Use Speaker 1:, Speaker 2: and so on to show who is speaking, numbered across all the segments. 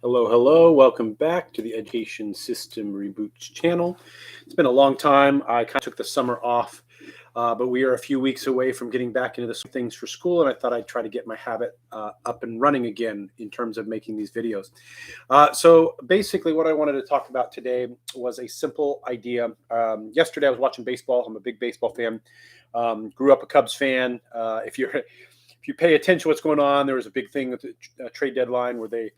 Speaker 1: Hello, hello. Welcome back to the Education System Reboots channel. It's been a long time. I kind of took the summer off, but we are a few weeks away from getting back into the swing of things for school, and I thought I'd try to get my habit up and running again in terms of making these videos. So basically what I wanted to talk about today was a simple idea. Yesterday I was watching baseball. I'm a big baseball fan. Grew up a Cubs fan. If you pay attention to what's going on, there was a big thing with the trade deadline where they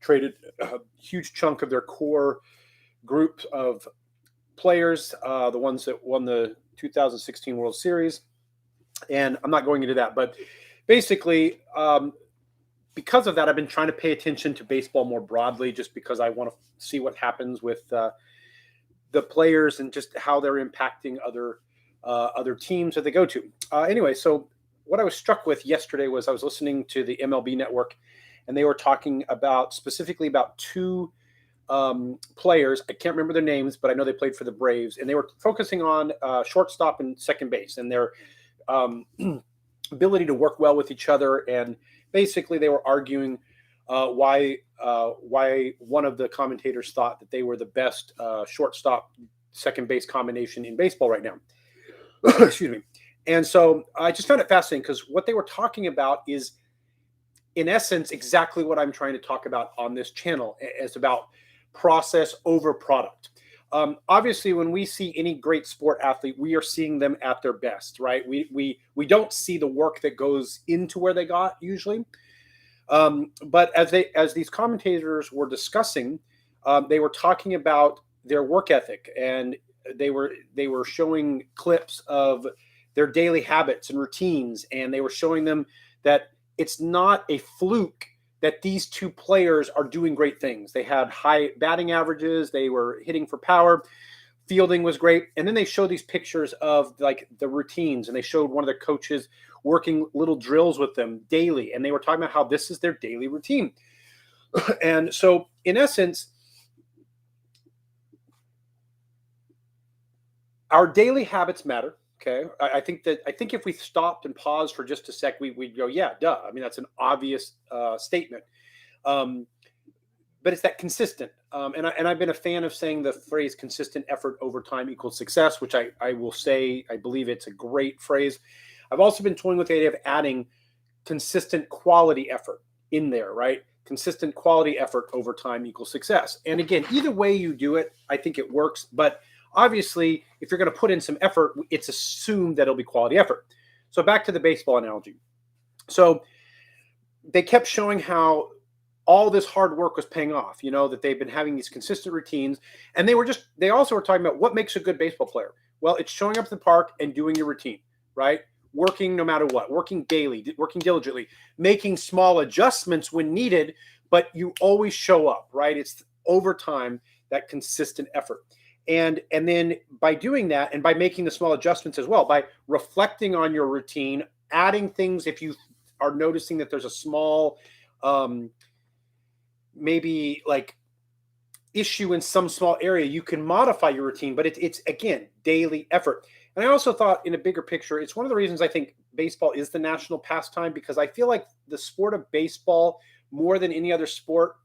Speaker 1: traded a huge chunk of their core group of players, the ones that won the 2016 World Series. And I'm not going into that, but basically, because of that, I've been trying to pay attention to baseball more broadly, just because I want to see what happens with the players and just how they're impacting other teams that they go to. Anyway, so what I was struck with yesterday was I was listening to the MLB Network, and they were talking specifically about two players. I can't remember their names, but I know they played for the Braves, and they were focusing on shortstop and second base and their ability to work well with each other. And basically, they were arguing why one of the commentators thought that they were the best shortstop second base combination in baseball right now. Excuse me. And so I just found it fascinating because what they were talking about is, in essence, exactly what I'm trying to talk about on this channel. It's about process over product. Obviously, when we see any great sport athlete, we are seeing them at their best, right? We don't see the work that goes into where they got usually. But as these commentators were discussing, they were talking about their work ethic, and they were showing clips of their daily habits and routines, and they were showing them that it's not a fluke that these two players are doing great things. They had high batting averages. They were hitting for power. Fielding was great. And then they showed these pictures of like the routines, and they showed one of their coaches working little drills with them daily. And they were talking about how this is their daily routine. And so in essence, our daily habits matter. Okay. I think if we stopped and paused for just a sec, we'd go, yeah, duh. I mean, that's an obvious statement. But it's that consistent. And I've been a fan of saying the phrase consistent effort over time equals success, which I will say, I believe it's a great phrase. I've also been toying with the idea of adding consistent quality effort in there, right? Consistent quality effort over time equals success. And again, either way you do it, I think it works. But obviously, if you're going to put in some effort, it's assumed that it'll be quality effort. So back to the baseball analogy. So they kept showing how all this hard work was paying off, that they've been having these consistent routines. And they also were talking about what makes a good baseball player. Well, it's showing up to the park and doing your routine, right? Working no matter what, working daily, working diligently, making small adjustments when needed, but you always show up, right? It's over time, that consistent effort. And then by doing that, and by making the small adjustments as well, by reflecting on your routine, adding things, if you are noticing that there's a small, maybe like issue in some small area, you can modify your routine, but it's again, daily effort. And I also thought, in a bigger picture, it's one of the reasons I think baseball is the national pastime, because I feel like the sport of baseball, more than any other sport,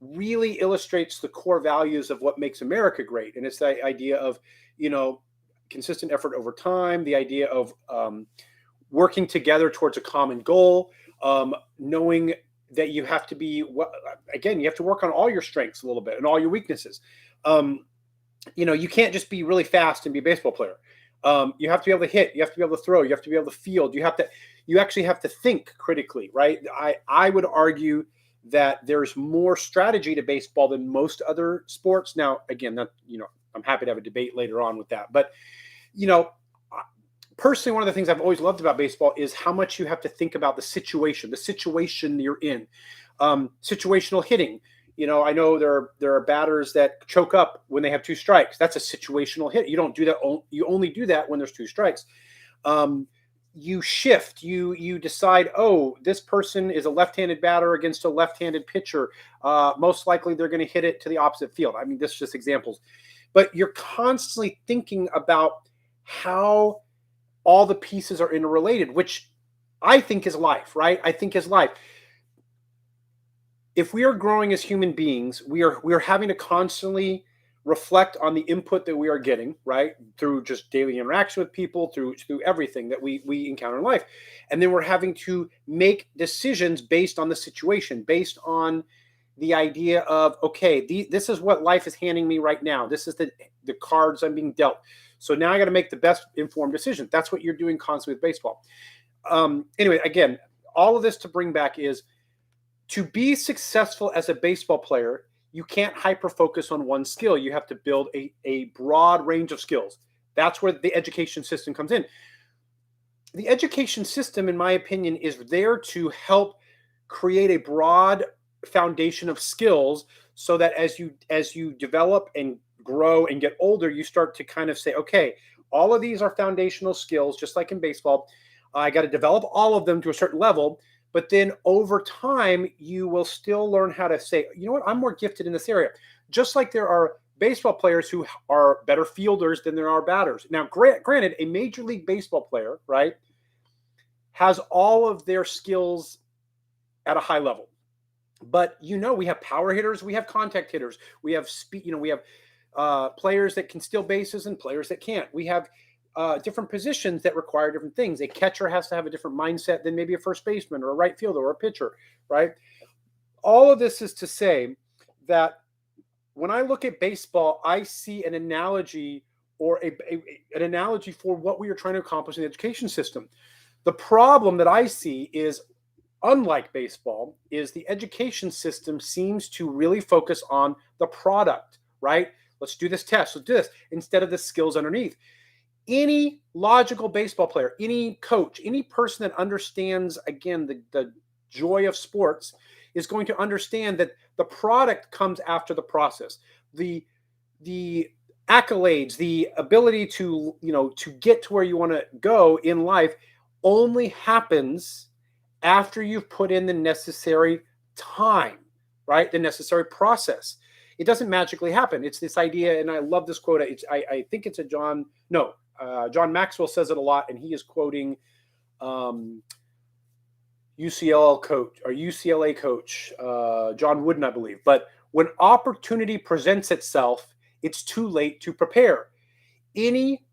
Speaker 1: really illustrates the core values of what makes America great. And it's the idea of, consistent effort over time, the idea of working together towards a common goal, knowing that you have to be, again, you have to work on all your strengths a little bit and all your weaknesses. You can't just be really fast and be a baseball player. You have to be able to hit, you have to be able to throw, you have to be able to field, you actually have to think critically, right? I would argue that there's more strategy to baseball than most other sports. Now, again, I'm happy to have a debate later on with that. But, personally, one of the things I've always loved about baseball is how much you have to think about the situation you're in. Situational hitting. I know there are batters that choke up when they have two strikes. That's a situational hit. You don't do that. You only do that when there's two strikes. You shift, you decide, this person is a left-handed batter against a left-handed pitcher. Most likely they're going to hit it to the opposite field. I mean, this is just examples. But you're constantly thinking about how all the pieces are interrelated, which I think is life, right? I think is life. if we are growing as human beings, we are having to constantly reflect on the input that we are getting, right? Through just daily interaction with people, through everything that we encounter in life. And then we're having to make decisions based on the situation, based on the idea of, okay, this is what life is handing me right now. This is the cards I'm being dealt. So now I got to make the best informed decision. That's what you're doing constantly with baseball. Anyway, again, all of this to bring back is, to be successful as a baseball player, you can't hyper focus on one skill. You have to build a broad range of skills. That's where the education system comes in. The education system, in my opinion, is there to help create a broad foundation of skills, so that as you develop and grow and get older, you start to kind of say, okay, all of these are foundational skills, just like in baseball. I got to develop all of them to a certain level. But then over time, you will still learn how to say, you know what, I'm more gifted in this area. Just like there are baseball players who are better fielders than there are batters. Now, granted, a Major League Baseball player, right, has all of their skills at a high level. But, we have power hitters, we have contact hitters, we have speed, we have players that can steal bases and players that can't. We have different positions that require different things. A catcher has to have a different mindset than maybe a first baseman or a right fielder or a pitcher, right? All of this is to say that when I look at baseball, I see an analogy, or an analogy for what we are trying to accomplish in the education system. The problem that I see is, unlike baseball, is the education system seems to really focus on the product, right? Let's do this test, let's do this, instead of the skills underneath. Any logical baseball player, any coach, any person that understands, again, the joy of sports, is going to understand that the product comes after the process. The accolades, the ability to get to where you want to go in life, only happens after you've put in the necessary time, right? The necessary process. It doesn't magically happen. It's this idea, and I love this quote. I think it's John Maxwell says it a lot, and he is quoting UCLA coach John Wooden, I believe. But when opportunity presents itself, it's too late to prepare. Any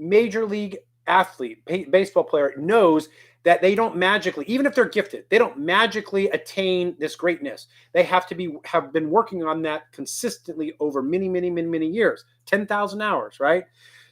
Speaker 1: major league athlete, baseball player, knows that they don't magically, even if they're gifted, they don't magically attain this greatness. They have been working on that consistently over many, many, many, many years, 10,000 hours, right?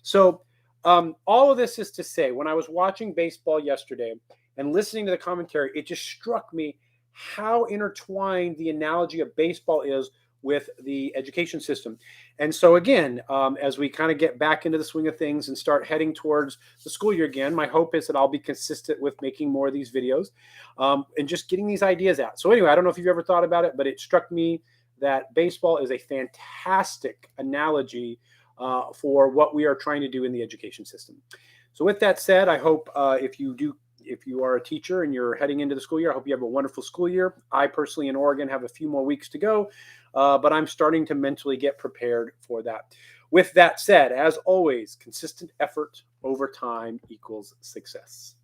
Speaker 1: So all of this is to say, when I was watching baseball yesterday and listening to the commentary, it just struck me how intertwined the analogy of baseball is with the education system. And so again, as we kind of get back into the swing of things and start heading towards the school year again, my hope is that I'll be consistent with making more of these videos and just getting these ideas out. So anyway, I don't know if you've ever thought about it, but it struck me that baseball is a fantastic analogy for what we are trying to do in the education system. So with that said, I hope if you are a teacher and you're heading into the school year, I hope you have a wonderful school year. I personally in Oregon have a few more weeks to go, but I'm starting to mentally get prepared for that. With that said, as always, consistent effort over time equals success.